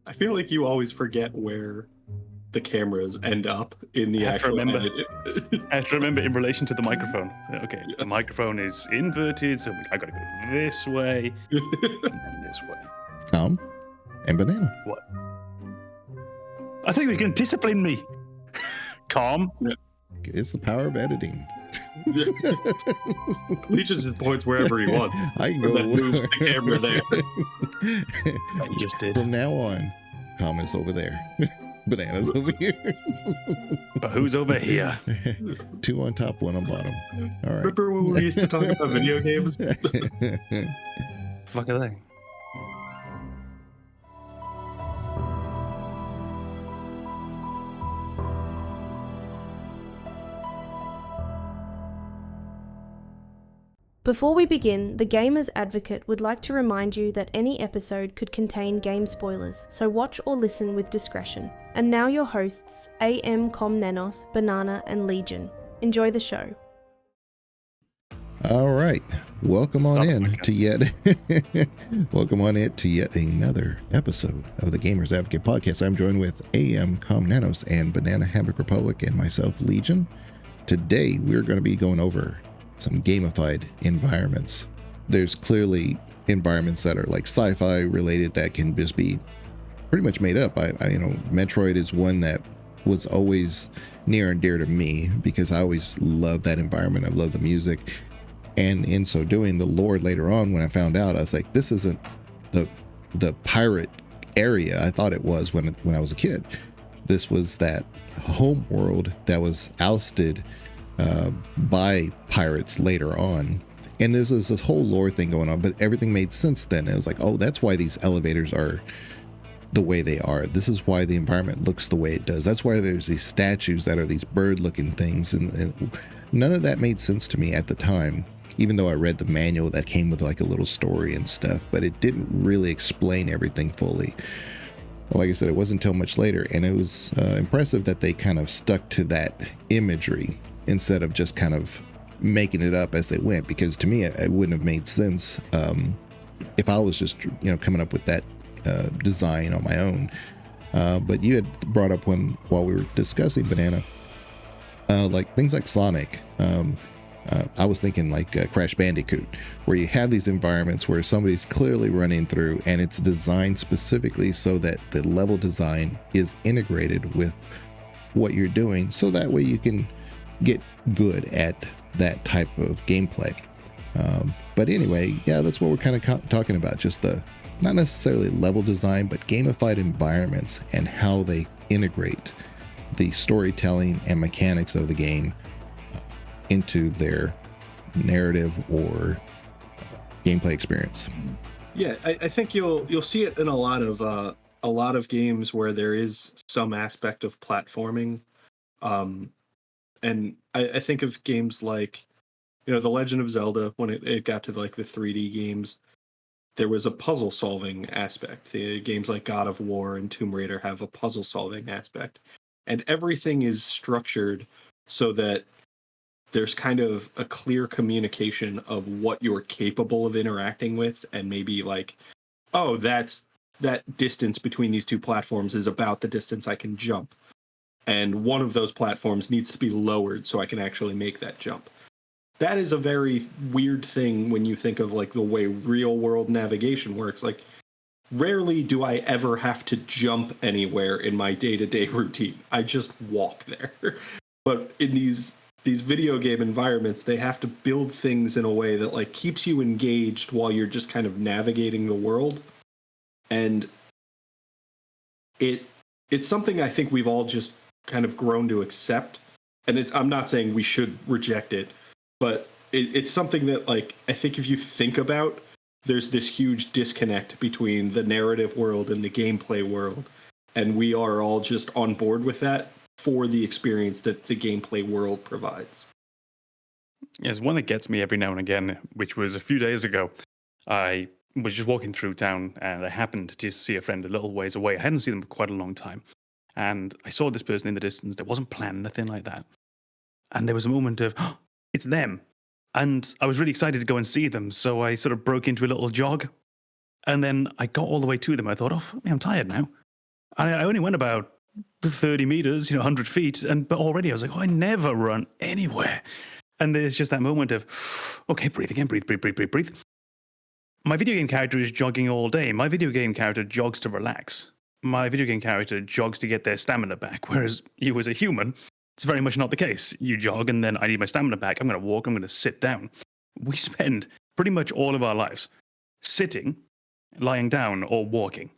I feel like you always forget where the cameras end up in I the have to actual remember. edit. I have to remember in relation to the microphone. Okay, Yeah. the microphone is inverted, so I got to go this way and then this way. Com and Banana. What? I thought you were going to discipline me. Calm. It's the power of editing. Legion just points wherever he wants. I can Or go that moves the camera there. You just did. From now on, Com is over there. Banana's over here. But who's over here? 2 on top, 1 on bottom. All right. Remember when we used to talk about video games? Fuck are they? Before we begin, the Gamers Advocate would like to remind you that any episode could contain game spoilers, so watch or listen with discretion. And now your hosts, AMKomnenos, Banana, and Legion. Enjoy the show. All right. Welcome on in to yet another episode of the Gamers Advocate podcast. I'm joined with AMKomnenos and BananaHammockRepublic and myself, Legion. Today, we're going to be going over some gamified environments. There's clearly environments that are like sci-fi related that can just be pretty much made up. Metroid is one that was always near and dear to me because I always loved that environment. I love the music, and in so doing, the lore later on, when I found out, I was like, this isn't the pirate area I thought it was when I was a kid. This was that home world that was ousted by pirates later on, and there's this whole lore thing going on, but everything made sense then. It was like, oh, that's why these elevators are the way they are. This is why the environment looks the way it does. That's why there's these statues that are these bird looking things, and none of that made sense to me at the time, even though I read the manual that came with like a little story and stuff, but it didn't really explain everything fully. Like I said, it wasn't until much later, and it was impressive that they kind of stuck to that imagery instead of just kind of making it up as they went, because to me it wouldn't have made sense if I was just coming up with that design on my own. But you had brought up one while we were discussing Banana, like things like Sonic. I was thinking like Crash Bandicoot, where you have these environments where somebody's clearly running through, and it's designed specifically so that the level design is integrated with what you're doing, so that way you can get good at that type of gameplay. But anyway, yeah, that's what we're kind of talking about, just the not necessarily level design, but gamified environments and how they integrate the storytelling and mechanics of the game into their narrative or gameplay experience. Yeah, I think you'll see it in a lot of games where there is some aspect of platforming. And I think of games like, The Legend of Zelda, when it got to like the 3D games, there was a puzzle solving aspect. The games like God of War and Tomb Raider have a puzzle solving aspect. And everything is structured so that there's kind of a clear communication of what you're capable of interacting with, and maybe like, oh, that distance between these two platforms is about the distance I can jump. And one of those platforms needs to be lowered so I can actually make that jump. That is a very weird thing when you think of like the way real world navigation works. Like, rarely do I ever have to jump anywhere in my day-to-day routine. I just walk there. But in these video game environments, they have to build things in a way that like keeps you engaged while you're just kind of navigating the world. And it's something I think we've all just kind of grown to accept. And I'm not saying we should reject it, but it's something that, like, I think if you think about, there's this huge disconnect between the narrative world and the gameplay world. And we are all just on board with that for the experience that the gameplay world provides. There's one that gets me every now and again, which was a few days ago. I was just walking through town, and I happened to see a friend a little ways away. I hadn't seen them for quite a long time. And I saw this person in the distance. There wasn't planned, nothing like that. And there was a moment of, oh, it's them. And I was really excited to go and see them. So I sort of broke into a little jog. And then I got all the way to them. I thought, oh, I'm tired now. I only went about 30 meters, 100 feet, but already I was like, oh, I never run anywhere. And there's just that moment of, okay, breathe again, breathe. My video game character is jogging all day. My video game character jogs to relax. My video game character jogs to get their stamina back, whereas you as a human, it's very much not the case. You jog and then I need my stamina back. I'm going to walk, I'm going to sit down. We spend pretty much all of our lives sitting, lying down, or walking.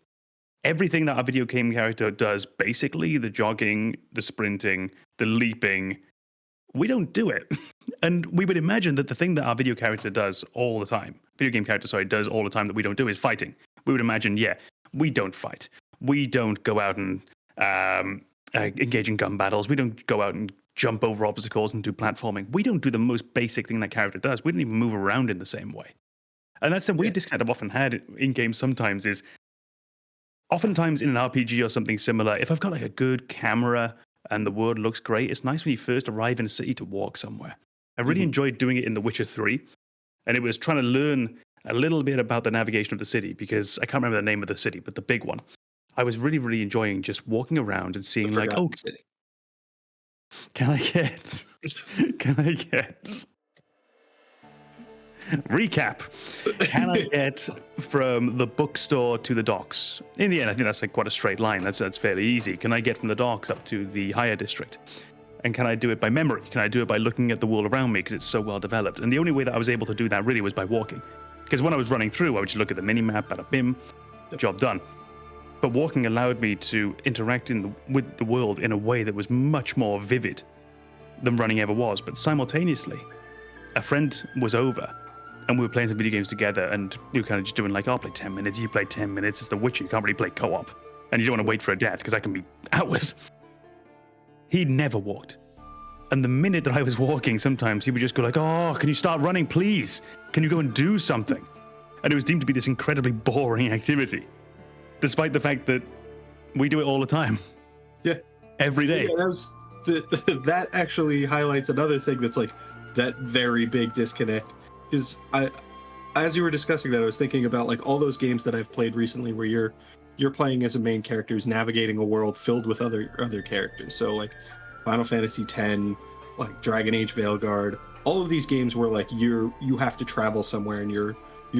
Everything that our video game character does, basically, the jogging, the sprinting, the leaping, we don't do it. And we would imagine that the thing that our video character does all the time, does all the time that we don't do is fighting. We would imagine, we don't fight. We don't go out and engage in gun battles. We don't go out and jump over obstacles and do platforming. We don't do the most basic thing that character does. We don't even move around in the same way. And that's a weird disconnect I've often had in games sometimes is, oftentimes in an RPG or something similar, if I've got like a good camera and the world looks great, it's nice when you first arrive in a city to walk somewhere. I really enjoyed doing it in The Witcher 3, and it was trying to learn a little bit about the navigation of the city, because I can't remember the name of the city, but the big one. I was really, really enjoying just walking around and seeing like, oh, city. Can I get recap? Can I get from the bookstore to the docks? In the end, I think that's like quite a straight line. That's fairly easy. Can I get from the docks up to the higher district? And can I do it by memory? Can I do it by looking at the world around me because it's so well developed? And the only way that I was able to do that really was by walking. Because when I was running through, I would just look at the mini-map, bada bim, job done. But walking allowed me to interact with the world in a way that was much more vivid than running ever was. But simultaneously, a friend was over, and we were playing some video games together, and we were kind of just doing like, I'll play 10 minutes, you play 10 minutes. It's The Witcher, you can't really play co-op. And you don't want to wait for a death, because that can be hours. He never walked. And the minute that I was walking, sometimes he would just go like, oh, can you start running, please? Can you go and do something? And it was deemed to be this incredibly boring activity, despite the fact that we do it all the time. Yeah. Every day. Yeah, that actually highlights another thing that's like that very big disconnect. Is as you were discussing that, I was thinking about like all those games that I've played recently where you're playing as a main character who's navigating a world filled with other characters. So like Final Fantasy X, like Dragon Age Veilguard, all of these games where like you have to travel somewhere and you're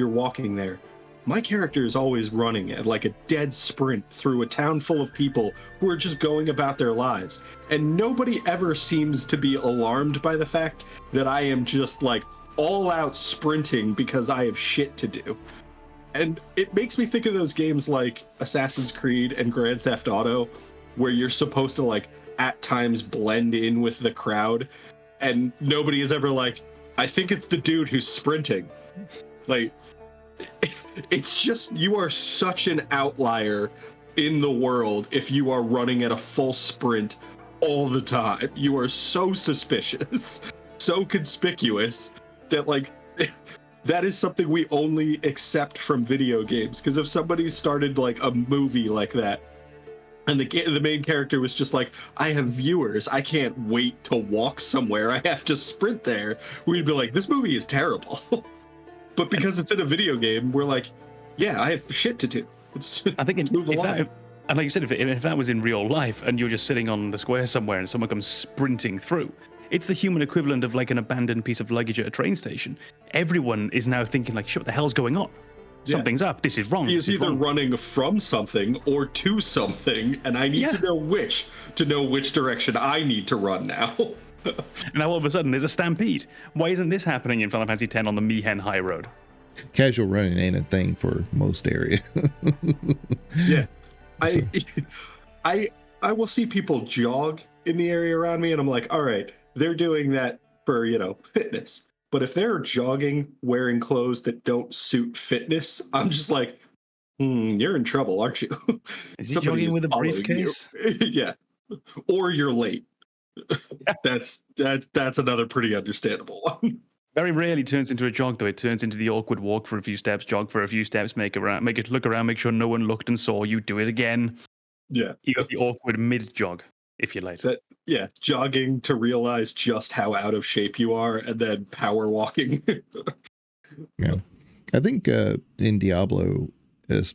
walking there. My character is always running at like a dead sprint through a town full of people who are just going about their lives. And nobody ever seems to be alarmed by the fact that I am just like all out sprinting because I have shit to do. And it makes me think of those games like Assassin's Creed and Grand Theft Auto, where you're supposed to like at times blend in with the crowd, and nobody is ever like, I think it's the dude who's sprinting. Like, it's just, you are such an outlier in the world if you are running at a full sprint all the time. You are so suspicious, so conspicuous that like that is something we only accept from video games. Because if somebody started like a movie like that and the main character was just like, I have viewers, I can't wait to walk somewhere, I have to sprint there, we'd be like, this movie is terrible. But because it's in a video game, we're like, yeah, I have shit to do. I think let's move along. And like you said, if that was in real life and you're just sitting on the square somewhere and someone comes sprinting through, it's the human equivalent of like an abandoned piece of luggage at a train station. Everyone is now thinking like, shit, what the hell's going on? Something's up. This is wrong. He is either running from something or to something, and I need to know which direction I need to run now. Now all of a sudden there's a stampede. Why isn't this happening in Final Fantasy X on the Mihen High Road? Casual running ain't a thing for most areas. Yeah. I will see people jog in the area around me, and I'm like, all right, they're doing that for, fitness. But if they're jogging wearing clothes that don't suit fitness, I'm just like, you're in trouble, aren't you? Is he jogging with a briefcase? Yeah. Or you're late. That's another pretty understandable one. Very rarely turns into a jog, though. It turns into the awkward walk for a few steps, jog for a few steps, make it look around, make sure no one looked and saw you, do it again. Yeah. You got the awkward mid-jog, if you're late. Jogging to realize just how out of shape you are, and then power walking. Yeah. I think in Diablo,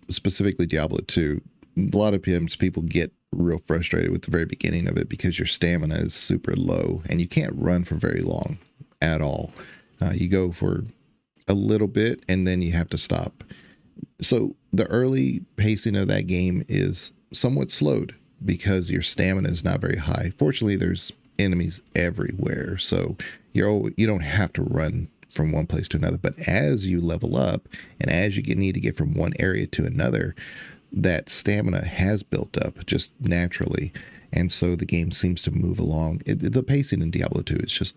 specifically Diablo 2, a lot of times people get real frustrated with the very beginning of it because your stamina is super low and you can't run for very long at all. You go for a little bit and then you have to stop. So the early pacing of that game is somewhat slowed because your stamina is not very high. Fortunately, there's enemies everywhere, so you don't have to run from one place to another. But as you level up and as you need to get from one area to another, that stamina has built up just naturally, and so the game seems to move along. The pacing in Diablo 2 is just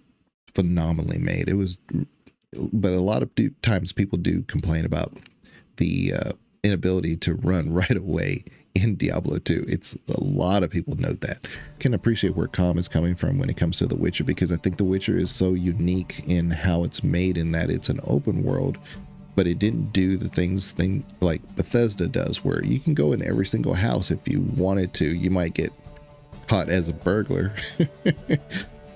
phenomenally made. But a lot of times people do complain about the inability to run right away in Diablo 2. It's a lot of people note that. Can appreciate where Com is coming from when it comes to The Witcher, because I think The Witcher is so unique in how it's made, in that it's an open world, but it didn't do the things like Bethesda does, where you can go in every single house if you wanted to. You might get caught as a burglar.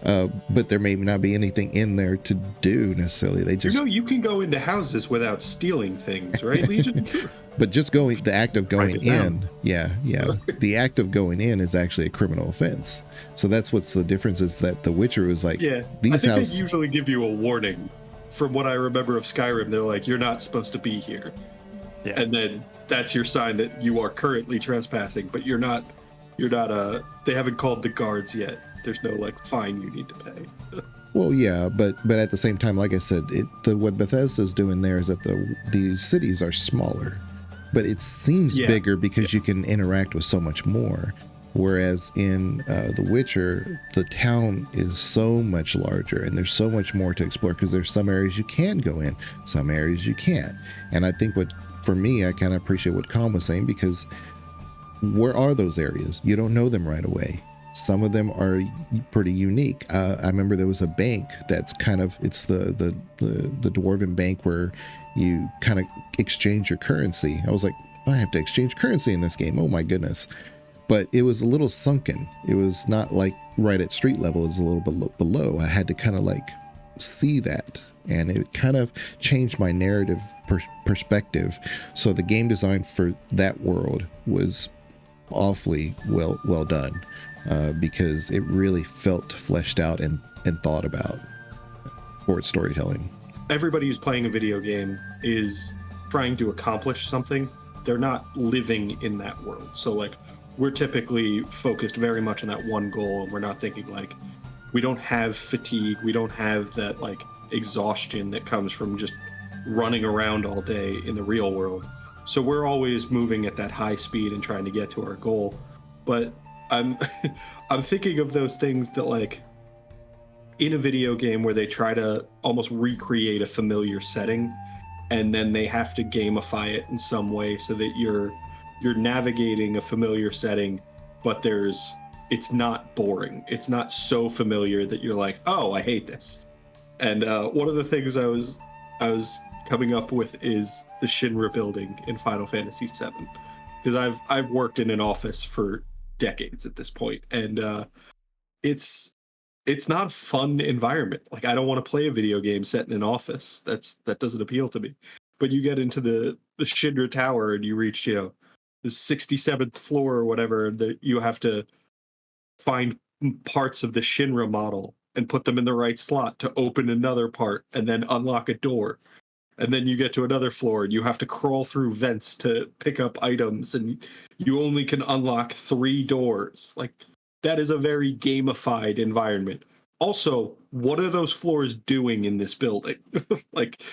But there may not be anything in there to do necessarily. They just, you can go into houses without stealing things, right, Legion? but just the act of going in, the act of going in is actually a criminal offense. So that's what's the difference, is that The Witcher was like, I think they usually give you a warning. From what I remember of Skyrim, they're like, you're not supposed to be here, and then that's your sign that you are currently trespassing. But you're not. They haven't called the guards yet. There's no like fine you need to pay. Well, yeah, but at the same time, like I said, what Bethesda's doing there is that the cities are smaller, but it seems bigger because you can interact with so much more. Whereas in The Witcher, the town is so much larger and there's so much more to explore, because there's some areas you can go in, some areas you can't. And I think for me, I kind of appreciate what Com was saying, because where are those areas? You don't know them right away. Some of them are pretty unique. I remember there was a bank that's it's the dwarven bank where you kind of exchange your currency. I was like, I have to exchange currency in this game. Oh my goodness. But it was a little sunken. It was not like right at street level. It was a little bit below. I had to kind of like see that. And it kind of changed my narrative perspective. So the game design for that world was awfully well done. Because it really felt fleshed out and thought about for its storytelling. Everybody who's playing a video game is trying to accomplish something. They're not living in that world. So like, we're typically focused very much on that one goal, and we're not thinking like, we don't have fatigue, we don't have that like exhaustion that comes from just running around all day in the real world. So we're always moving at that high speed and trying to get to our goal. But I'm thinking of those things that like in a video game where they try to almost recreate a familiar setting, and then they have to gamify it in some way so that you're navigating a familiar setting, but it's not boring. It's not so familiar that you're like, oh, I hate this. And one of the things I was coming up with is the Shinra building in Final Fantasy VII, because I've worked in an office for decades at this point, and it's not a fun environment. Like, I don't want to play a video game set in an office. That doesn't appeal to me. But you get into the Shinra Tower and you reach the 67th floor or whatever, that you have to find parts of the Shinra model and put them in the right slot to open another part and then unlock a door. And then you get to another floor and you have to crawl through vents to pick up items, and you only can unlock 3 doors. Like, that is a very gamified environment. Also, what are those floors doing in this building? Like,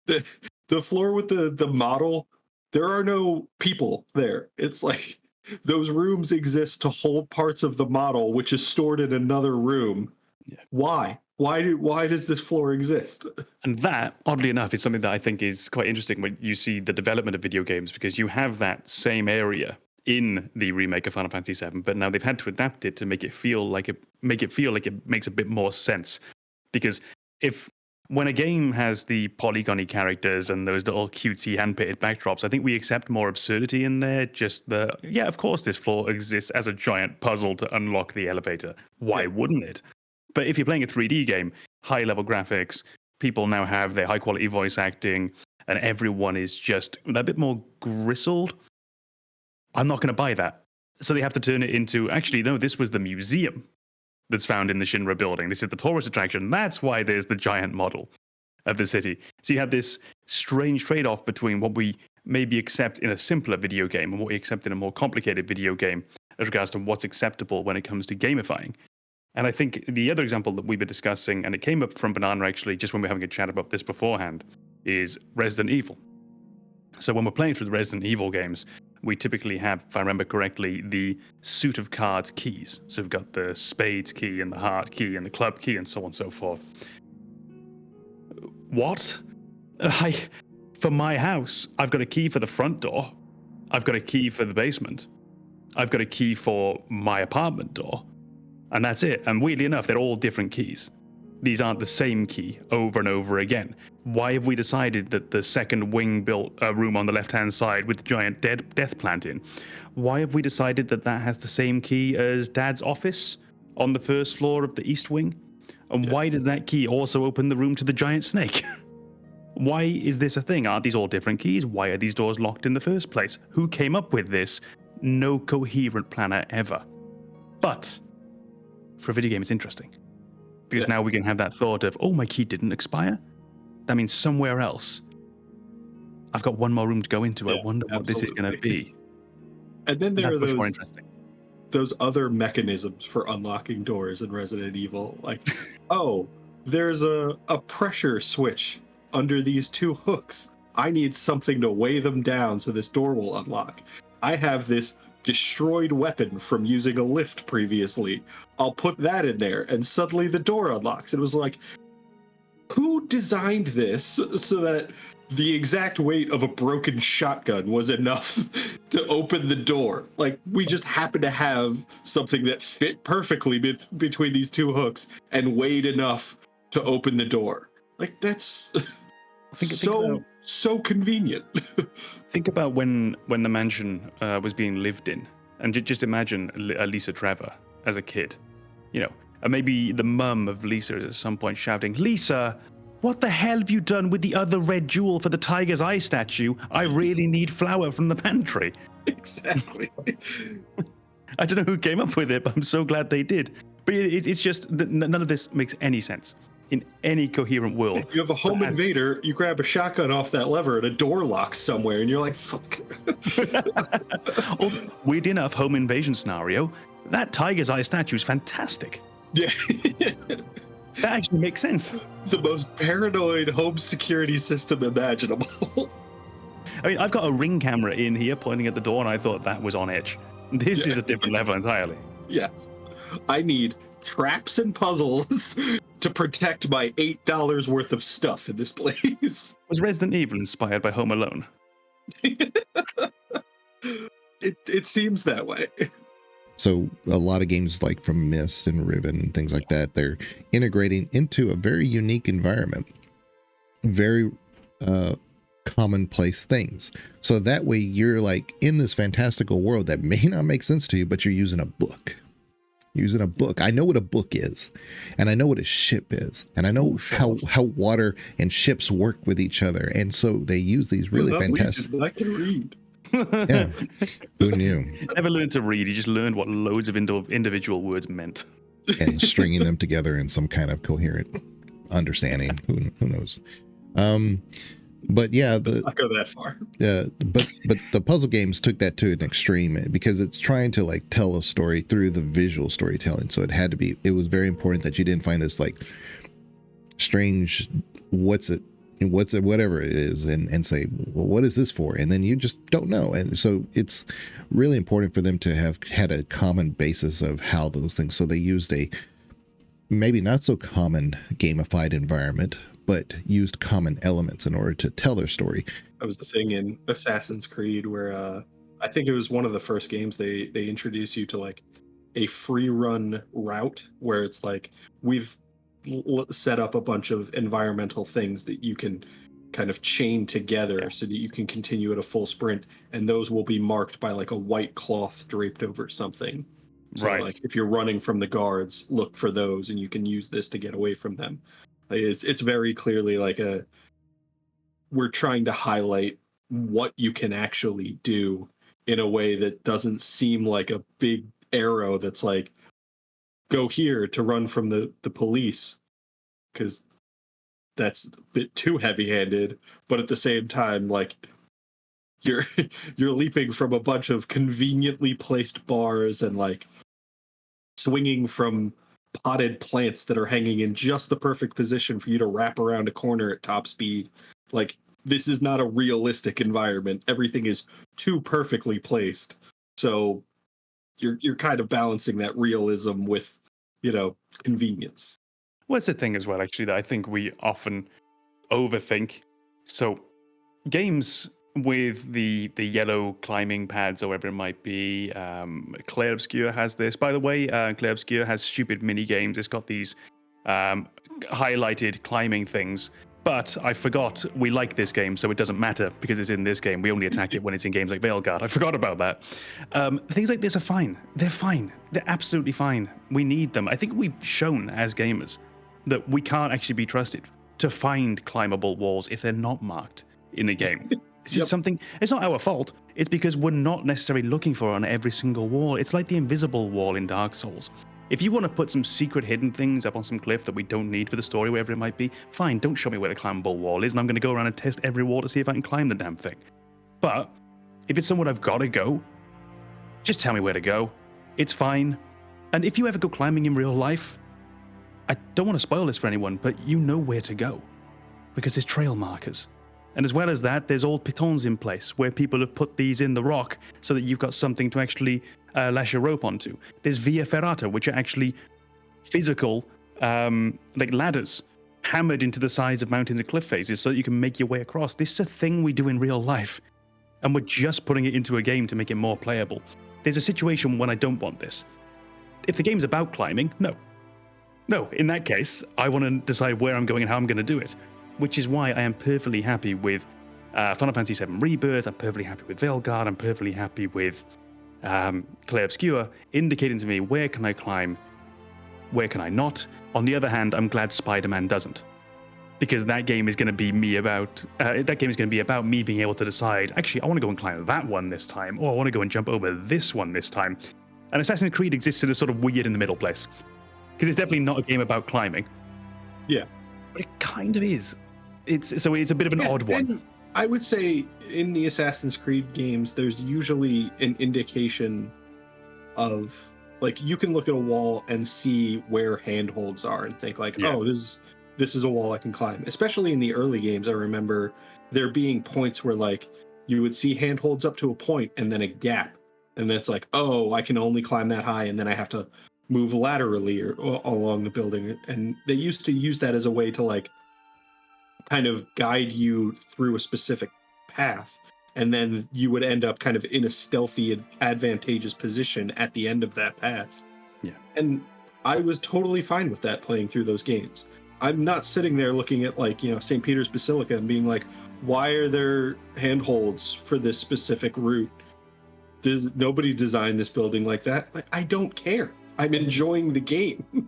the floor with the model, there are no people there. It's like those rooms exist to hold parts of the model, which is stored in another room. Yeah. Why? Why does this floor exist? And that, oddly enough, is something that I think is quite interesting when you see the development of video games, because you have that same area in the remake of Final Fantasy VII, but now they've had to adapt it to make it feel like it makes a bit more sense. Because when a game has the polygony characters and those little cutesy hand-painted backdrops, I think we accept more absurdity in there. Just of course this floor exists as a giant puzzle to unlock the elevator. Why wouldn't it? But if you're playing a 3D game, high-level graphics, people now have their high-quality voice acting, and everyone is just a bit more gristled. I'm not going to buy that. So they have to turn it into, actually, no, this was the museum that's found in the Shinra building. This is the tourist attraction. That's why there's the giant model of the city. So you have this strange trade-off between what we maybe accept in a simpler video game and what we accept in a more complicated video game as regards to what's acceptable when it comes to gamifying. And I think the other example that we've been discussing, and it came up from Banana actually, just when we were having a chat about this beforehand, is Resident Evil. So when we're playing through the Resident Evil games, we typically have, if I remember correctly, the suit of cards keys. So we've got the spades key and the heart key and the club key and so on and so forth. What? For my house, I've got a key for the front door. I've got a key for the basement. I've got a key for my apartment door. And that's it. And weirdly enough, they're all different keys. These aren't the same key over and over again. Why have we decided that the second wing built a room on the left-hand side with the giant death plant in? Why have we decided that that has the same key as Dad's office on the first floor of the east wing? And why does that key also open the room to the giant snake? Why is this a thing? Aren't these all different keys? Why are these doors locked in the first place? Who came up with this? No coherent planner ever. But for a video game, it's interesting. Because now we can have that thought of, oh, my key didn't expire? That means somewhere else, I've got one more room to go into. I wonder what this is going to be. And then there are those other mechanisms for unlocking doors in Resident Evil. Like, oh, there's a pressure switch under these two hooks. I need something to weigh them down so this door will unlock. I have this destroyed weapon from using a lift previously. I'll put that in there, and suddenly the door unlocks. It was like, who designed this so that the exact weight of a broken shotgun was enough to open the door? Like, we just happened to have something that fit perfectly between these two hooks and weighed enough to open the door. Like, that's so convenient. Think about when the mansion was being lived in, and just imagine Lisa Trevor as a kid, and maybe the mum of Lisa is at some point shouting, "Lisa, what the hell have you done with the other red jewel for the tiger's eye statue? I really need flour from the pantry." Exactly. I don't know who came up with it, but I'm so glad they did. But it's just none of this makes any sense in any coherent world. You have a home invader, you grab a shotgun off that lever and a door locks somewhere, and you're like, fuck. Weird enough, home invasion scenario, that tiger's eye statue is fantastic. Yeah. That actually makes sense. The most paranoid home security system imaginable. I mean, I've got a Ring camera in here pointing at the door, and I thought that was on edge. This is a different level entirely. Yes. I need traps and puzzles to protect my $8 worth of stuff in this place. Was Resident Evil inspired by Home Alone? It seems that way. So a lot of games like from Myst and Riven and things like that, they're integrating into a very unique environment. Very commonplace things. So that way you're like in this fantastical world that may not make sense to you, but you're using a book. I know what a book is, and I know what a ship is, and I know how water and ships work with each other. And so they use these really fantastic. I can read. Yeah, who knew? Never learned to read. He just learned what loads of individual words meant, and stringing them together in some kind of coherent understanding. Who knows? But yeah, let's not go that far. But the puzzle games took that to an extreme because it's trying to like tell a story through the visual storytelling. So it was very important that you didn't find this like strange whatever it is and say, well, what is this for? And then you just don't know. And so it's really important for them to have had a common basis of how those things. So they used a maybe not so common gamified environment, but used common elements in order to tell their story. That was the thing in Assassin's Creed where I think it was one of the first games they introduce you to like a free run route where it's like we've set up a bunch of environmental things that you can kind of chain together so that you can continue at a full sprint, and those will be marked by like a white cloth draped over something. So like if you're running from the guards, look for those and you can use this to get away from them. It's very clearly like we're trying to highlight what you can actually do in a way that doesn't seem like a big arrow that's like, go here to run from the police, because that's a bit too heavy-handed. But at the same time, like, you're you're leaping from a bunch of conveniently placed bars and like swinging from potted plants that are hanging in just the perfect position for you to wrap around a corner at top speed. Like, this is not a realistic environment. Everything is too perfectly placed. So you're kind of balancing that realism with, convenience. Well, it's the thing as well, actually, that I think we often overthink. So games with the yellow climbing pads or whatever it might be, Clair Obscur has this. By the way, Clair Obscur has stupid mini games. It's got these highlighted climbing things. But I forgot we like this game, so it doesn't matter because it's in this game. We only attack it when it's in games like Veilguard. I forgot about that. Things like this are fine. They're fine. They're absolutely fine. We need them. I think we've shown as gamers that we can't actually be trusted to find climbable walls if they're not marked in a game. It's just something, it's not our fault. It's because we're not necessarily looking for it on every single wall. It's like the invisible wall in Dark Souls. If you want to put some secret hidden things up on some cliff that we don't need for the story, wherever it might be, fine, don't show me where the climbable wall is, and I'm going to go around and test every wall to see if I can climb the damn thing. But if it's somewhere I've got to go, just tell me where to go. It's fine. And if you ever go climbing in real life, I don't want to spoil this for anyone, but you know where to go because there's trail markers. And as well as that, there's old pitons in place where people have put these in the rock so that you've got something to actually lash a rope onto. There's via ferrata, which are actually physical, like ladders hammered into the sides of mountains and cliff faces so that you can make your way across. This is a thing we do in real life, and we're just putting it into a game to make it more playable. There's a situation when I don't want this. If the game's about climbing, no. No, in that case, I want to decide where I'm going and how I'm going to do it, which is why I am perfectly happy with Final Fantasy VII Rebirth. I'm perfectly happy with Veilguard. I'm perfectly happy with Clair Obscur, indicating to me where can I climb, where can I not. On the other hand, I'm glad Spider-Man doesn't, because that game is going to be about me being able to decide, actually, I want to go and climb that one this time, or I want to go and jump over this one this time. And Assassin's Creed exists in a sort of weird in the middle place, because it's definitely not a game about climbing. Yeah, but it kind of is. It's a bit of an odd one. I would say in the Assassin's Creed games, there's usually an indication of, like, you can look at a wall and see where handholds are and think like, oh, this is a wall I can climb. Especially in the early games, I remember there being points where, like, you would see handholds up to a point and then a gap. And it's like, oh, I can only climb that high, and then I have to move laterally or along the building. And they used to use that as a way to, like, kind of guide you through a specific path, and then you would end up kind of in a stealthy, advantageous position at the end of that path. Yeah. And I was totally fine with that playing through those games. I'm not sitting there looking at, like, St. Peter's Basilica and being like, why are there handholds for this specific route? Nobody designed this building like that. Like, I don't care. I'm enjoying the game.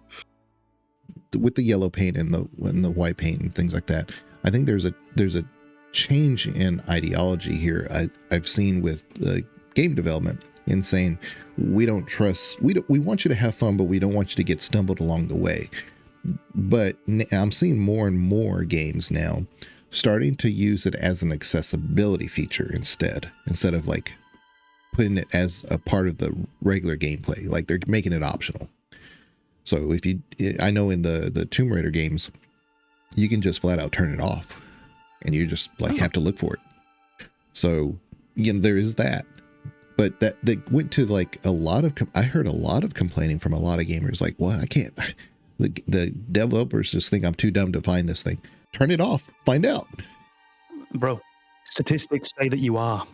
With the yellow paint and the white paint and things like that, I think there's a change in ideology here. I've seen with the game development in saying we want you to have fun, but we don't want you to get stumbled along the way. But I'm seeing more and more games now starting to use it as an accessibility feature instead of like putting it as a part of the regular gameplay. Like, they're making it optional. So I know in the Tomb Raider games, you can just flat out turn it off, and you just have to look for it. So, there is that. But that went to like I heard a lot of complaining from a lot of gamers, like, well, I can't. The developers just think I'm too dumb to find this thing. Turn it off. Find out. Bro, statistics say that you are.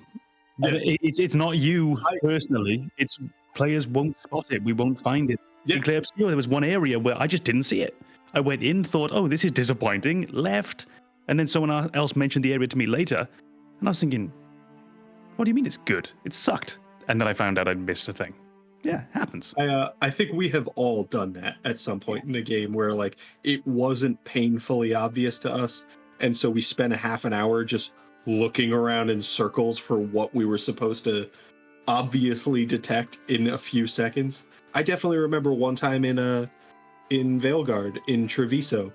Yeah. It's not you personally. It's players won't spot it. We won't find it. Yeah. In Clair Obscur, there was one area where I just didn't see it. I went in, thought, oh, this is disappointing, left. And then someone else mentioned the area to me later. And I was thinking, what do you mean it's good? It sucked. And then I found out I'd missed a thing. Yeah, it happens. I think we have all done that at some point in a game where, like, it wasn't painfully obvious to us. And so we spent a half an hour just looking around in circles for what we were supposed to obviously detect in a few seconds. I definitely remember one time in Veilguard in Treviso,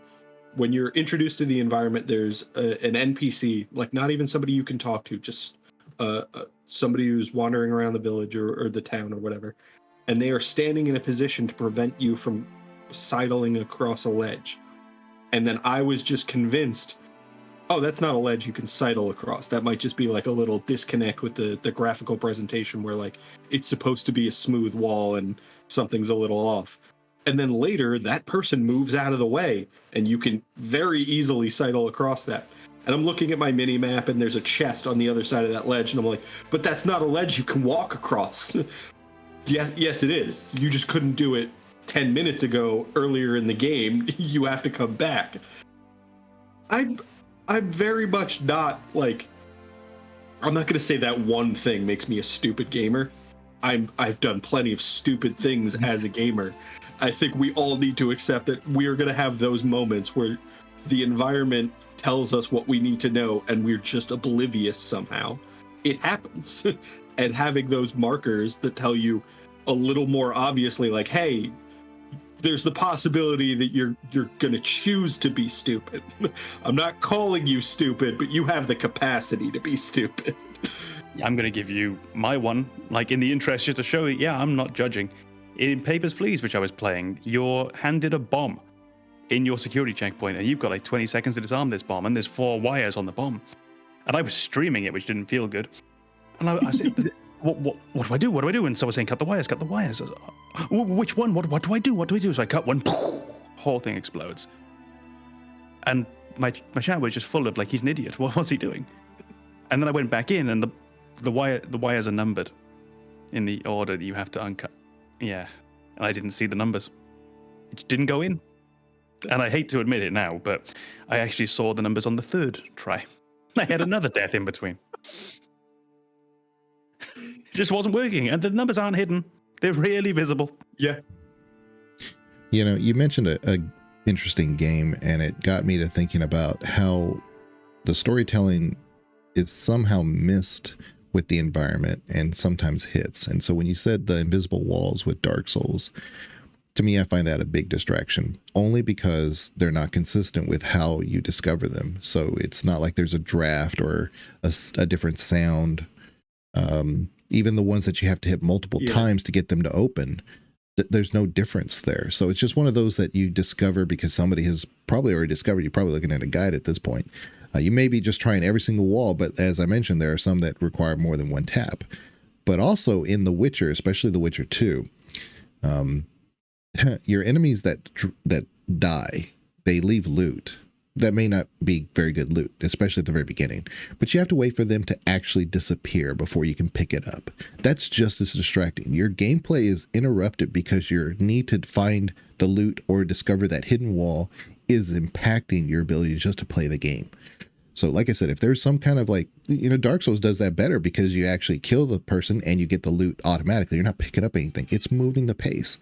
when you're introduced to the environment, there's an NPC, like not even somebody you can talk to, just somebody who's wandering around the village or the town or whatever, and they are standing in a position to prevent you from sidling across a ledge. And then I was just convinced, oh, that's not a ledge you can sidle across. That might just be like a little disconnect with the graphical presentation where like it's supposed to be a smooth wall and something's a little off. And then later that person moves out of the way and you can very easily sidle across that. And I'm looking at my mini map and there's a chest on the other side of that ledge and I'm like, but that's not a ledge you can walk across. Yes, it is. You just couldn't do it 10 minutes ago earlier in the game. You have to come back. I'm very much not like, I'm not going to say that one thing makes me a stupid gamer. I've done plenty of stupid things as a gamer. I think we all need to accept that we are going to have those moments where the environment tells us what we need to know and we're just oblivious somehow. It happens. And having those markers that tell you a little more obviously, like, hey, there's the possibility that you're going to choose to be stupid. I'm not calling you stupid, but you have the capacity to be stupid. I'm going to give you my one, like in the interest just to show you, yeah, I'm not judging. In Papers, Please, which I was playing, you're handed a bomb in your security checkpoint, and you've got like 20 seconds to disarm this bomb, and there's 4 wires on the bomb. And I was streaming it, which didn't feel good. And I said, what do I do? What do I do? And someone was saying, cut the wires, cut the wires. Which one? What do I do? What do I do? So I cut one, whole thing explodes. And my chat was just full of like, he's an idiot. What's he doing? And then I went back in, and the wires are numbered in the order that you have to uncut. Yeah, and I didn't see the numbers. It didn't go in. And I hate to admit it now, but I actually saw the numbers on the 3rd try. I had another death in between. It just wasn't working, and the numbers aren't hidden. They're really visible. Yeah. You know, you mentioned a interesting game, and it got me to thinking about how the storytelling is somehow missed with the environment and sometimes hits. And so when you said the invisible walls with Dark Souls, to me, I find that a big distraction, only because they're not consistent with how you discover them. So it's not like there's a draft or a different sound. Even the ones that you have to hit multiple times to get them to open, there's no difference there. So it's just one of those that you discover because somebody has probably already discovered. You're probably looking at a guide at this point. You may be just trying every single wall, but as I mentioned, there are some that require more than one tap. But also in The Witcher, especially The Witcher 2, your enemies that die, they leave loot. That may not be very good loot, especially at the very beginning. But you have to wait for them to actually disappear before you can pick it up. That's just as distracting. Your gameplay is interrupted because your need to find the loot or discover that hidden wall is impacting your ability just to play the game. So like I said, if there's some kind of like, you know, Dark Souls does that better because you actually kill the person and you get the loot automatically. You're not picking up anything. It's moving the pace.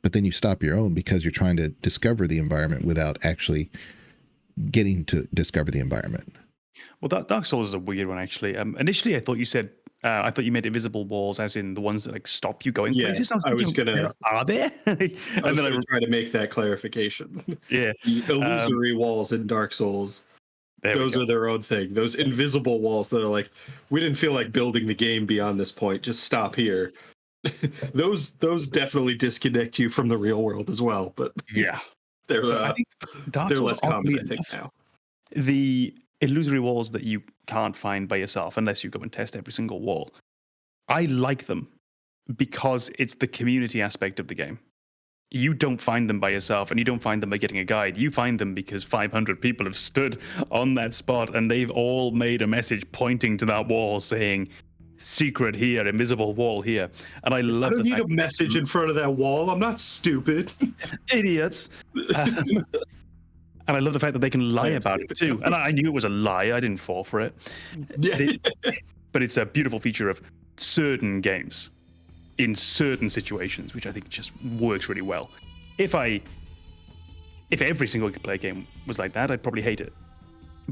But then you stop your own because you're trying to discover the environment without actually getting to discover the environment. Well, Dark Souls is a weird one, actually. Initially, I thought you meant invisible walls, as in the ones that like stop you going places. I was gonna. Are there? I was gonna try to make that clarification. Yeah, the illusory walls in Dark Souls. Those are their own thing. Those invisible walls that are like, we didn't feel like building the game beyond this point. Just stop here. those definitely disconnect you from the real world as well. But yeah. I think they're less common, I think, now. The illusory walls that you can't find by yourself unless you go and test every single wall, I like them because it's the community aspect of the game. You don't find them by yourself, and you don't find them by getting a guide. You find them because 500 people have stood on that spot, and they've all made a message pointing to that wall saying, secret here, invisible wall here. And I love. I don't need a message in front of that wall. I'm not stupid. Idiots. And I love the fact that they can lie about it too. And I knew it was a lie. I didn't fall for it. Yeah. But it's a beautiful feature of certain games in certain situations, which I think just works really well. If every single player game was like that, I'd probably hate it.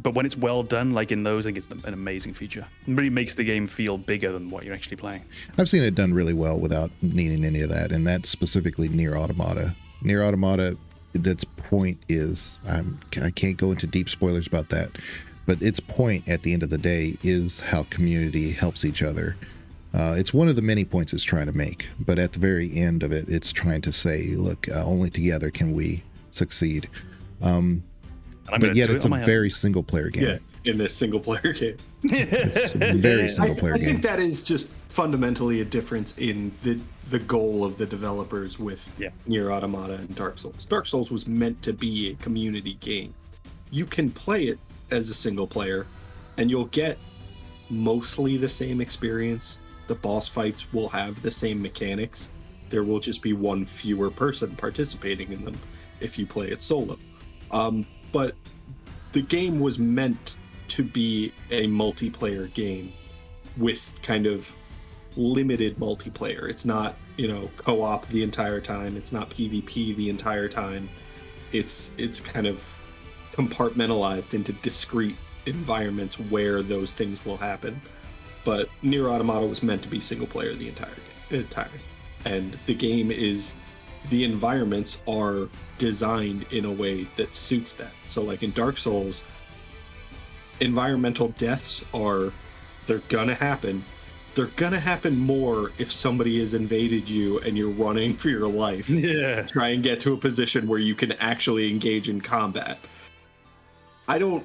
But when it's well done, like in those, I think it's an amazing feature. It really makes the game feel bigger than what you're actually playing. I've seen it done really well without needing any of that, and that's specifically Nier Automata. Nier Automata, its point is, I can't go into deep spoilers about that, but its point at the end of the day is how community helps each other. It's one of the many points it's trying to make, but at the very end of it, it's trying to say, look, only together can we succeed. But yet it's a very single-player game. Yeah, in this single-player game. It's a very single-player game. I think that is just fundamentally a difference in the goal of the developers with Nier Automata and Dark Souls. Dark Souls was meant to be a community game. You can play it as a single player, and you'll get mostly the same experience. The boss fights will have the same mechanics. There will just be one fewer person participating in them if you play it solo. But the game was meant to be a multiplayer game with kind of limited multiplayer. It's not, co-op the entire time. It's not PvP the entire time. It's kind of compartmentalized into discrete environments where those things will happen. But Nier Automata was meant to be single player the entire time. And the environments are designed in a way that suits that. So like in Dark Souls, environmental deaths they're gonna happen. They're gonna happen more if somebody has invaded you and you're running for your life. Yeah. Try and get to a position where you can actually engage in combat. I don't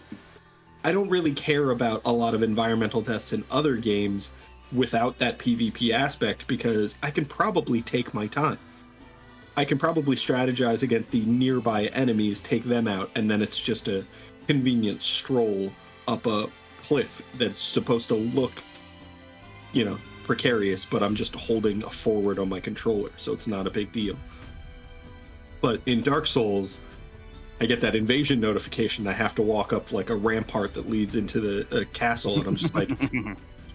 really care about a lot of environmental deaths in other games without that PvP aspect, because I can probably take my time. I can probably strategize against the nearby enemies, take them out, and then it's just a convenient stroll up a cliff that's supposed to look, precarious, but I'm just holding a forward on my controller, so it's not a big deal. But in Dark Souls, I get that invasion notification. I have to walk up like a rampart that leads into the castle, and I'm just like,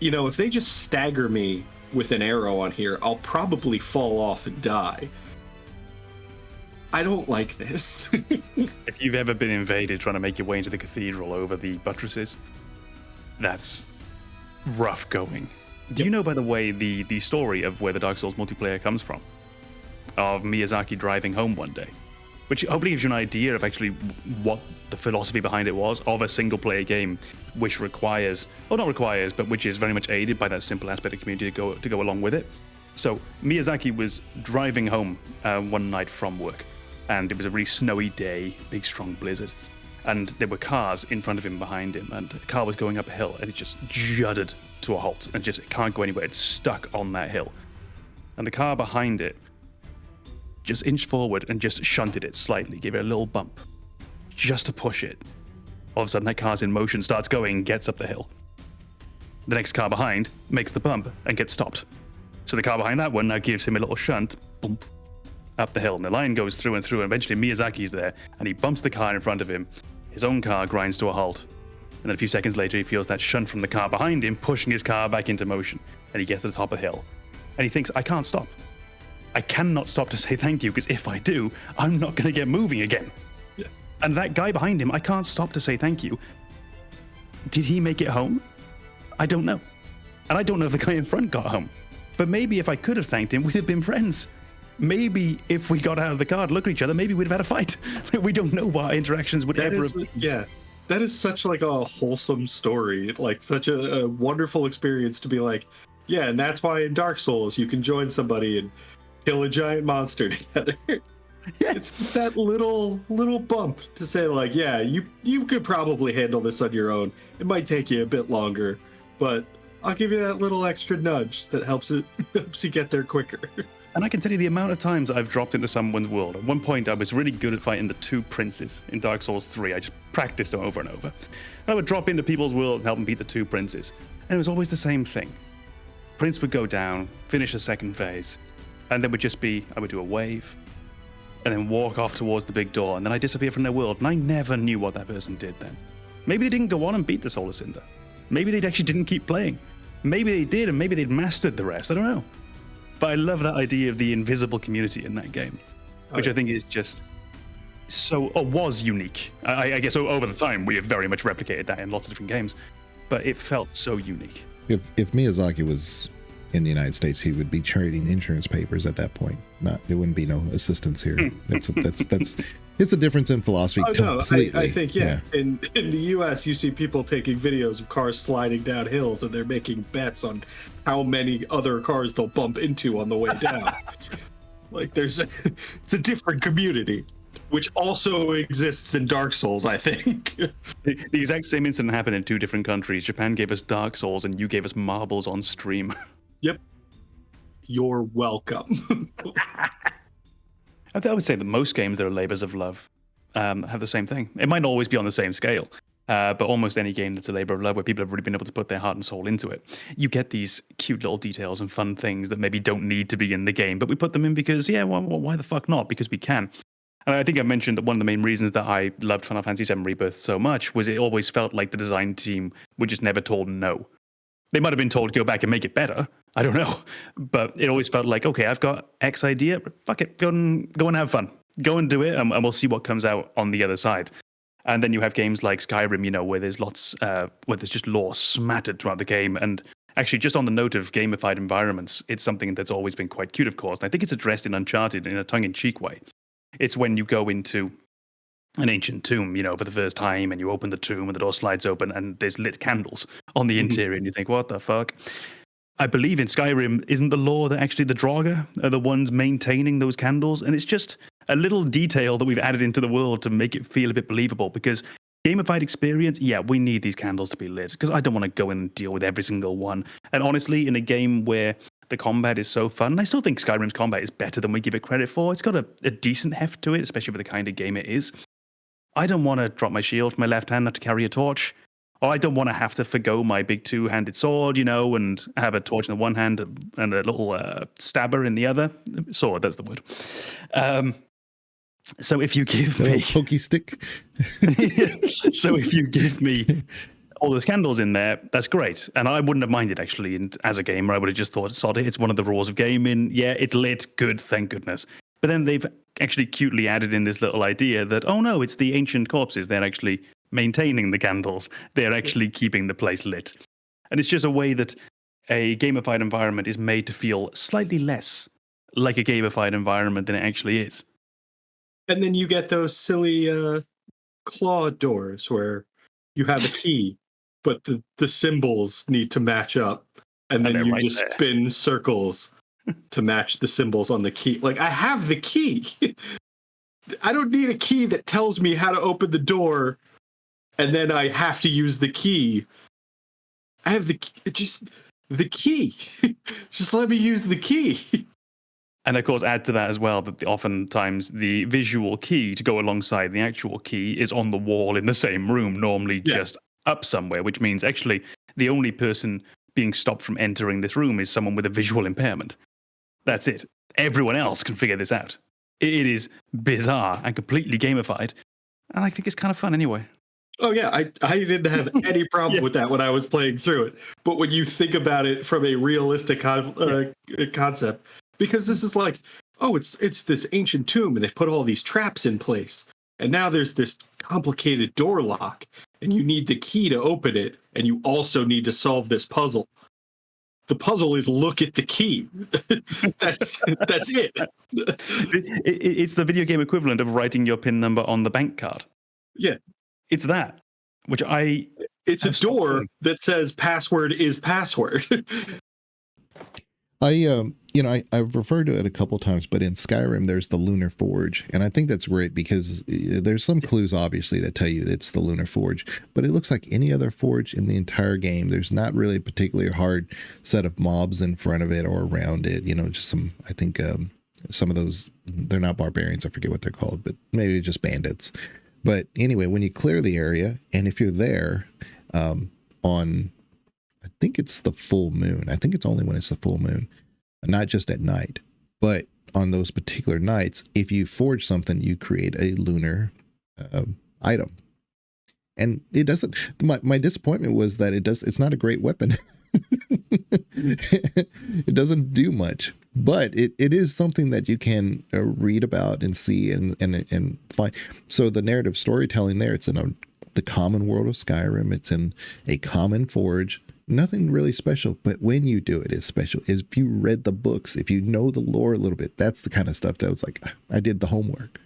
if they just stagger me with an arrow on here, I'll probably fall off and die. I don't like this. If you've ever been invaded trying to make your way into the cathedral over the buttresses, that's rough going. Do you know, by the way, the story of where the Dark Souls multiplayer comes from? Of Miyazaki driving home one day, which hopefully gives you an idea of actually what the philosophy behind it was of a single-player game, which which is very much aided by that simple aspect of community to go along with it. So Miyazaki was driving home one night from work, and it was a really snowy day, big strong blizzard, and there were cars in front of him, behind him, and the car was going up a hill, and it just juddered to a halt, and it can't go anywhere. It's stuck on that hill, and the car behind it just inched forward and just shunted it slightly, gave it a little bump, just to push it. All of a sudden, that car's in motion, starts going, gets up the hill. The next car behind makes the bump and gets stopped. So the car behind that one now gives him a little shunt, bump, up the hill, and the line goes through and through, and eventually Miyazaki's there, and he bumps the car in front of him. His own car grinds to a halt, and then a few seconds later he feels that shunt from the car behind him pushing his car back into motion, and he gets to the top of the hill, and he thinks, I can't stop. I cannot stop to say thank you, because if I do, I'm not going to get moving again. Yeah. And that guy behind him, I can't stop to say thank you. Did he make it home? I don't know. And I don't know if the guy in front got home. But maybe if I could have thanked him, we'd have been friends. Maybe if we got out of the car to look at each other, maybe we'd have had a fight. We don't know what our interactions would ever have been. Yeah. That is such like a wholesome story, like such a wonderful experience to be like, yeah, and that's why in Dark Souls you can join somebody and kill a giant monster together. Yeah. It's just that little bump to say like, yeah, you could probably handle this on your own. It might take you a bit longer, but I'll give you that little extra nudge that helps you get there quicker. And I can tell you the amount of times I've dropped into someone's world. At one point, I was really good at fighting the two princes in Dark Souls 3. I just practiced them over and over. And I would drop into people's worlds and help them beat the two princes. And it was always the same thing. Prince would go down, finish a second phase, and there would just be, I would do a wave, and then walk off towards the big door, and then I disappear from their world, and I never knew what that person did then. Maybe they didn't go on and beat the Solar Cinder. Maybe they actually didn't keep playing. Maybe they did, and maybe they'd mastered the rest. I don't know. But I love that idea of the invisible community in that game, which I think is just was unique. I guess over the time we have very much replicated that in lots of different games, but it felt so unique. If Miyazaki was in the United States, he would be trading insurance papers at that point. There wouldn't be no assistance here. That's it's a difference in philosophy. Completely. No, I think in the U.S. you see people taking videos of cars sliding down hills, and they're making bets on how many other cars they'll bump into on the way down. Like it's a different community, which also exists in Dark Souls, I think. The exact same incident happened in two different countries. Japan gave us Dark Souls, and you gave us marbles on stream. Yep. You're welcome. I would say that most games that are labors of love have the same thing. It might not always be on the same scale, but almost any game that's a labor of love where people have really been able to put their heart and soul into it, you get these cute little details and fun things that maybe don't need to be in the game, but we put them in because, why the fuck not? Because we can. And I think I mentioned that one of the main reasons that I loved Final Fantasy VII Rebirth so much was it always felt like the design team were just never told no. They might have been told, go back and make it better. I don't know. But it always felt like, okay, I've got X idea. Fuck it. Go and have fun. Go and do it, and we'll see what comes out on the other side. And then you have games like Skyrim, where there's where there's just lore smattered throughout the game. And actually, just on the note of gamified environments, it's something that's always been quite cute, of course. And I think it's addressed in Uncharted in a tongue-in-cheek way. It's when you go into an ancient tomb, for the first time, and you open the tomb and the door slides open and there's lit candles on the interior, and you think, what the fuck? I believe in Skyrim, isn't the lore that actually the Draugr are the ones maintaining those candles? And it's just a little detail that we've added into the world to make it feel a bit believable, because gamified experience, we need these candles to be lit, because I don't want to go in and deal with every single one. And honestly, in a game where the combat is so fun, and I still think Skyrim's combat is better than we give it credit for. It's got a decent heft to it, especially for the kind of game it is. I don't want to drop my shield from my left hand, have to carry a torch. Or I don't want to have to forgo my big two-handed sword, and have a torch in the one hand and a little stabber in the other. Sword, that's the word. So if you give me... pokey stick? So if you give me all those candles in there, that's great. And I wouldn't have minded, actually. And as a gamer, I would have just thought, sod it, it's one of the rules of gaming. Yeah, it's lit. Good, thank goodness. But then they've actually cutely added in this little idea that, oh no, it's the ancient corpses. They're actually maintaining the candles. They're actually keeping the place lit. And it's just a way that a gamified environment is made to feel slightly less like a gamified environment than it actually is. And then you get those silly claw doors where you have a key, but the symbols need to match up. And then you just spin circles to match the symbols on the key. Like, I have the key. I don't need a key that tells me how to open the door, and then I have to use the key. I have the key. Just let me use the key. And of course, add to that as well that oftentimes the visual key to go alongside the actual key is on the wall in the same room, normally just up somewhere, which means actually the only person being stopped from entering this room is someone with a visual impairment. That's it. Everyone else can figure this out. It is bizarre and completely gamified. And I think it's kind of fun anyway. Oh, yeah. I didn't have any problem with that when I was playing through it. But when you think about it from a realistic concept, because this is like, oh, it's this ancient tomb and they've put all these traps in place. And now there's this complicated door lock and you need the key to open it. And you also need to solve this puzzle. The puzzle is look at the key. That's it. It's the video game equivalent of writing your PIN number on the bank card. Yeah. It's that, which It's a door that says password is password. I've referred to it a couple times, but in Skyrim, there's the Lunar Forge. And I think that's great because there's some clues, obviously, that tell you it's the Lunar Forge. But it looks like any other forge in the entire game. There's not really a particularly hard set of mobs in front of it or around it. Just some of those, they're not barbarians. I forget what they're called, but maybe just bandits. But anyway, when you clear the area, and if you're there on, I think it's the full moon. I think it's only when it's the full moon, not just at night. But on those particular nights, if you forge something, you create a lunar item. And it doesn't, my disappointment was that it's not a great weapon. It doesn't do much. But it is something that you can read about and see and find. So the narrative storytelling there, it's in the common world of Skyrim. It's in a common forge. Nothing really special, but when you do it, it's special. If you read the books, if you know the lore a little bit, that's the kind of stuff that was like, I did the homework.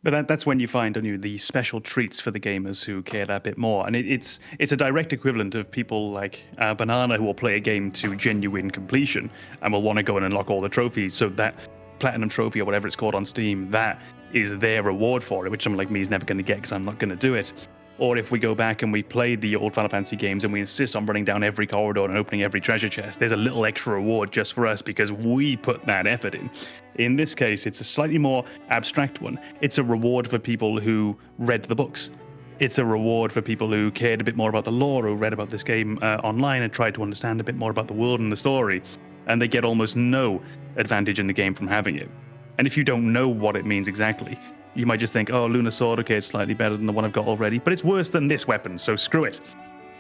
But that's when you find, don't you, the special treats for the gamers who care that bit more. And it's a direct equivalent of people like Banana, who will play a game to genuine completion and will want to go and unlock all the trophies. So that platinum trophy or whatever it's called on Steam, that is their reward for it, which someone like me is never going to get because I'm not going to do it. Or if we go back and we play the old Final Fantasy games and we insist on running down every corridor and opening every treasure chest, there's a little extra reward just for us because we put that effort in. In this case, it's a slightly more abstract one. It's a reward for people who read the books. It's a reward for people who cared a bit more about the lore, who read about this game online and tried to understand a bit more about the world and the story. And they get almost no advantage in the game from having it. And if you don't know what it means exactly, you might just think, oh, Lunar Sword, okay, it's slightly better than the one I've got already, but it's worse than this weapon, so screw it.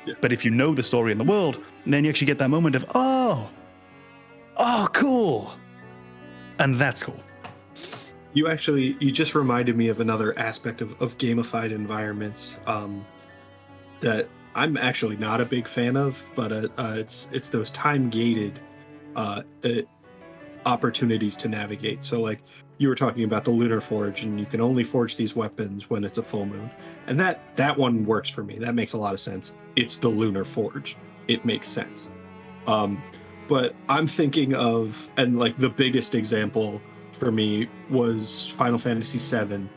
Yeah. But if you know the story in the world, then you actually get that moment of, oh, cool. And that's cool. You just reminded me of another aspect of gamified environments that I'm actually not a big fan of, but it's those time-gated opportunities to navigate. So like you were talking about the Lunar Forge, and you can only forge these weapons when it's a full moon. And that one works for me. That makes a lot of sense. It's the Lunar Forge. It makes sense. But I'm thinking of, and like the biggest example for me was Final Fantasy VII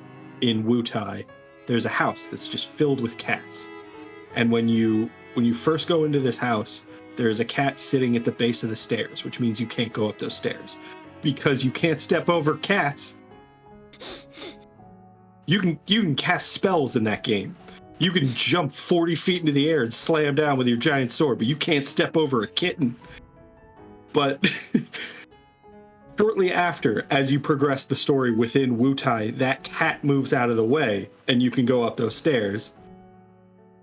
in Wutai. There's a house that's just filled with cats. And when you first go into this house, there's a cat sitting at the base of the stairs, which means you can't go up those stairs. Because you can't step over cats. You can cast spells in that game. You can jump 40 feet into the air and slam down with your giant sword, but you can't step over a kitten. But shortly after, as you progress the story within Wutai, that cat moves out of the way and you can go up those stairs.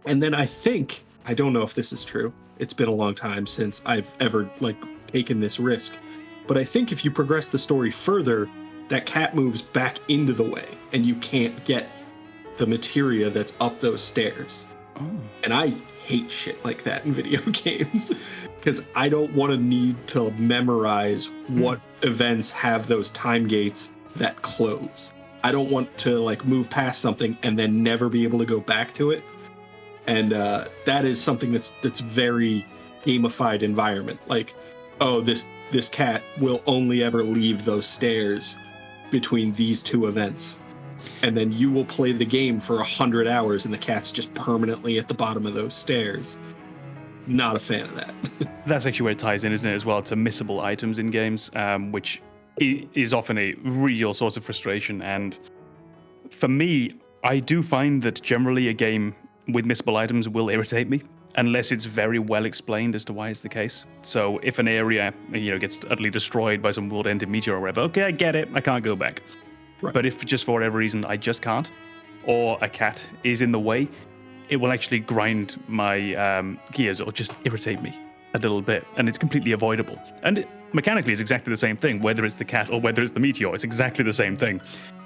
And then I don't know if this is true. It's been a long time since I've ever taken this risk. But I think if you progress the story further, that cat moves back into the way and you can't get the materia that's up those stairs. Oh. And I hate shit like that in video games because I don't want to need to memorize what events have those time gates that close. I don't want to move past something and then never be able to go back to it. And that is something that's very gamified environment. This cat will only ever leave those stairs between these two events. And then you will play the game for 100 hours and the cat's just permanently at the bottom of those stairs. Not a fan of that. That's actually where it ties in, isn't it, as well, to missable items in games, which is often a real source of frustration. And for me, I do find that generally a game with missable items will irritate me, unless it's very well explained as to why it's the case. So if an area, gets utterly destroyed by some world-ending meteor or whatever, okay, I get it, I can't go back. Right. But if just for whatever reason I just can't, or a cat is in the way, it will actually grind my gears or just irritate me a little bit, and it's completely avoidable. And mechanically, it's exactly the same thing, whether it's the cat or whether it's the meteor, it's exactly the same thing.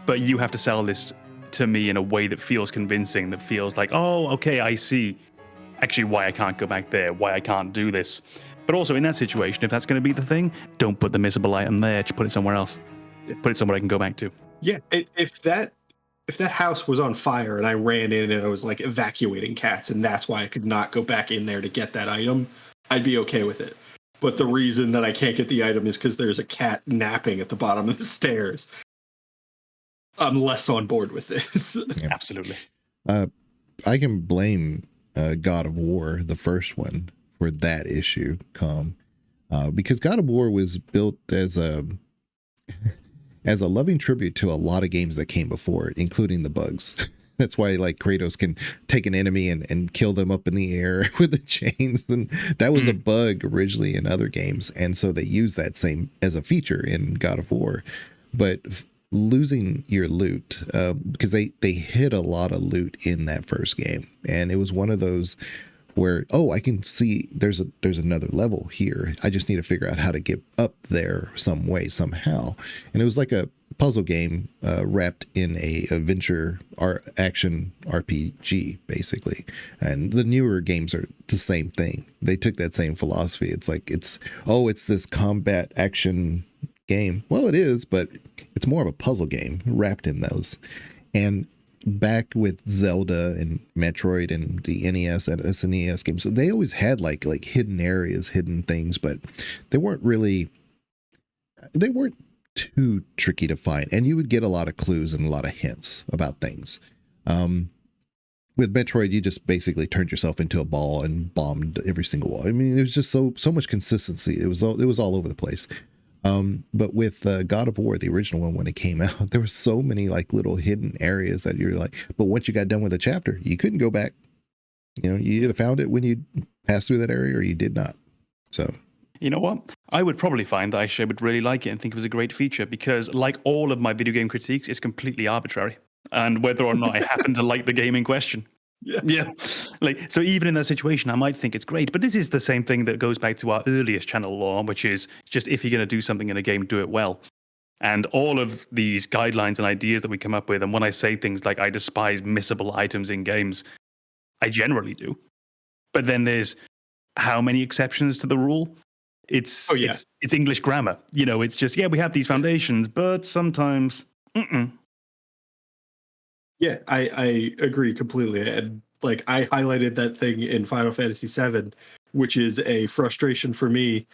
But you have to sell this to me in a way that feels convincing, that feels like, oh, okay, I see actually why I can't go back there, why I can't do this. But also in that situation, if that's going to be the thing, don't put the missable item there, just put it somewhere else. Put it somewhere I can go back to. Yeah, if that house was on fire and I ran in and I was evacuating cats and that's why I could not go back in there to get that item, I'd be okay with it. But the reason that I can't get the item is because there's a cat napping at the bottom of the stairs. I'm less on board with this. Yeah. Absolutely. I can blame God of War, the first one, for that issue, because God of War was built as a loving tribute to a lot of games that came before it, including the bugs. That's why Kratos can take an enemy and kill them up in the air with the chains. And that was a bug originally in other games. And so they use that same as a feature in God of War. But losing your loot, because they hid a lot of loot in that first game. And it was one of those where, oh, I can see there's another level here. I just need to figure out how to get up there some way, somehow. And it was like a puzzle game wrapped in a adventure action RPG, basically. And the newer games are the same thing. They took that same philosophy. It's like, it's this combat action game. Well, it is, but it's more of a puzzle game wrapped in those. And back with Zelda and Metroid and the NES and SNES games, so they always had like hidden areas, hidden things, but they weren't too tricky to find, and you would get a lot of clues and a lot of hints about things. With Metroid, you just basically turned yourself into a ball and bombed every single wall. I mean, it was just so much consistency. It was all over the place. But with God of War, the original one, when it came out, there were so many like little hidden areas that you're like, but once you got done with a chapter, you couldn't go back. You know, you either found it when you passed through that area or you did not. So, you know what? I would probably find that I would really like it and think it was a great feature because, like all of my video game critiques, it's completely arbitrary. And whether or not I happen to like the game in question. Yeah. Like, so even in that situation, I might think it's great. But this is the same thing that goes back to our earliest channel law, which is just if you're going to do something in a game, do it well. And all of these guidelines and ideas that we come up with, and when I say things like I despise missable items in games, I generally do. But then there's how many exceptions to the rule? It's English grammar. You know, it's just, we have these foundations, but sometimes, Yeah, I agree completely. And like I highlighted that thing in Final Fantasy VII, which is a frustration for me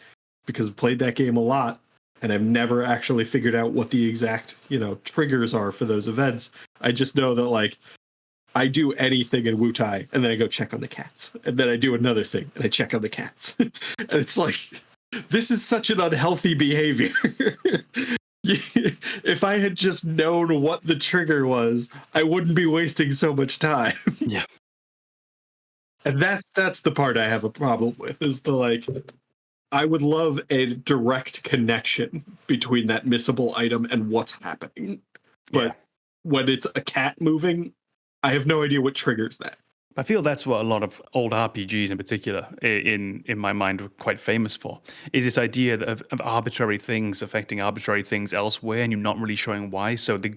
because I've played that game a lot and I've never actually figured out what the exact, triggers are for those events. I just know that like I do anything in Wutai and then I go check on the cats. And then I do another thing and I check on the cats. And it's like, this is such an unhealthy behavior. If I had just known what the trigger was, I wouldn't be wasting so much time. Yeah. And that's the part I have a problem with, is the like, I would love a direct connection between that missable item and what's happening. But when it's a cat moving, I have no idea what triggers that. I feel that's what a lot of old RPGs in particular, in my mind, are quite famous for, is this idea of arbitrary things affecting arbitrary things elsewhere, and you're not really showing why. So the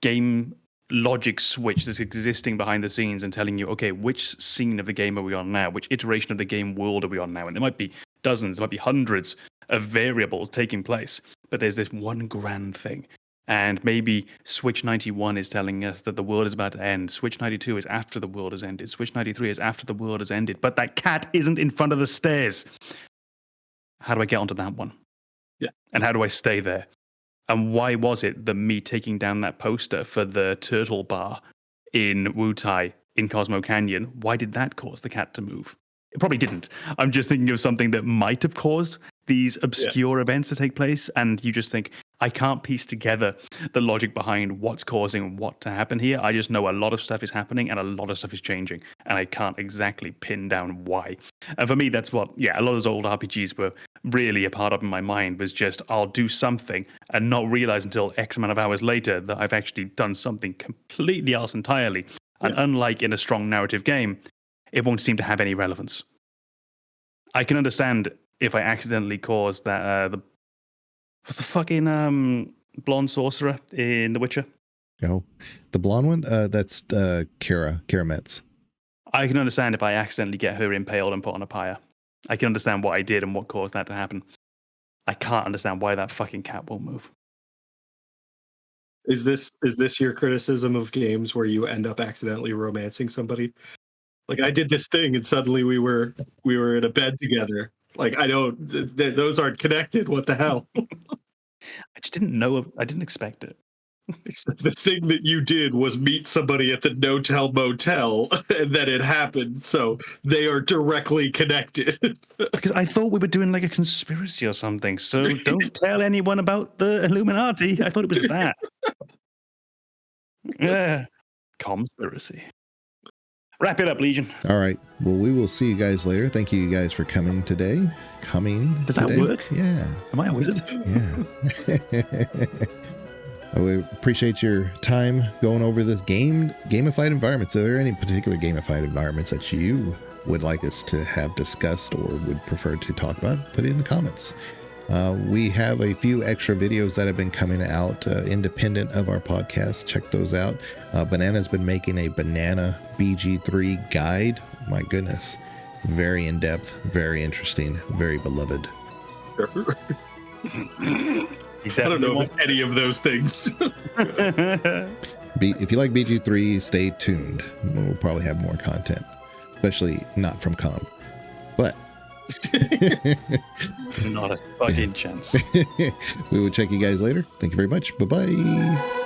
game logic switch that's existing behind the scenes and telling you, okay, which scene of the game are we on now? Which iteration of the game world are we on now? And there might be dozens, there might be hundreds of variables taking place, but there's this one grand thing. And maybe Switch 91 is telling us that the world is about to end. Switch 92 is after the world has ended. Switch 93 is after the world has ended. But that cat isn't in front of the stairs. How do I get onto that one? Yeah. And how do I stay there? And why was it that me taking down that poster for the turtle bar in Wutai in Cosmo Canyon, why did that cause the cat to move? It probably didn't. I'm just thinking of something that might have caused these obscure events to take place. And you just think, I can't piece together the logic behind what's causing what to happen here. I just know a lot of stuff is happening and a lot of stuff is changing. And I can't exactly pin down why. And for me, that's what, a lot of those old RPGs were really a part of in my mind, was just, I'll do something and not realize until X amount of hours later that I've actually done something completely else entirely. And unlike in a strong narrative game, it won't seem to have any relevance. I can understand if I accidentally caused that, what's the fucking blonde sorcerer in The Witcher? Oh, the blonde one? That's Kara Metz. I can understand if I accidentally get her impaled and put on a pyre. I can understand what I did and what caused that to happen. I can't understand why that fucking cat won't move. Is this your criticism of games where you end up accidentally romancing somebody? Like, I did this thing and suddenly we were in a bed together. Like, I don't, those aren't connected. What the hell? I just didn't know. I didn't expect it. Except the thing that you did was meet somebody at the no-tell motel, and then it happened. So they are directly connected. Because I thought we were doing like a conspiracy or something. So don't tell anyone about the Illuminati. I thought it was that. Yeah. Conspiracy. Wrap it up, Legion. All right. Well, we will see you guys later. Thank you guys for coming today. Does that work? Yeah. Am I a wizard? Yeah. We appreciate your time going over this Gamified Environments. Are there any particular Gamified Environments that you would like us to have discussed or would prefer to talk about? Put it in the comments. We have a few extra videos that have been coming out independent of our podcast. Check those out. Banana's been making a Banana BG3 guide. My goodness. Very in-depth, very interesting, very beloved. I don't know if it's any of those things. If you like BG3, stay tuned. We'll probably have more content, especially not from Com. But not a fucking chance. We will check you guys later. Thank you very much. Bye-bye.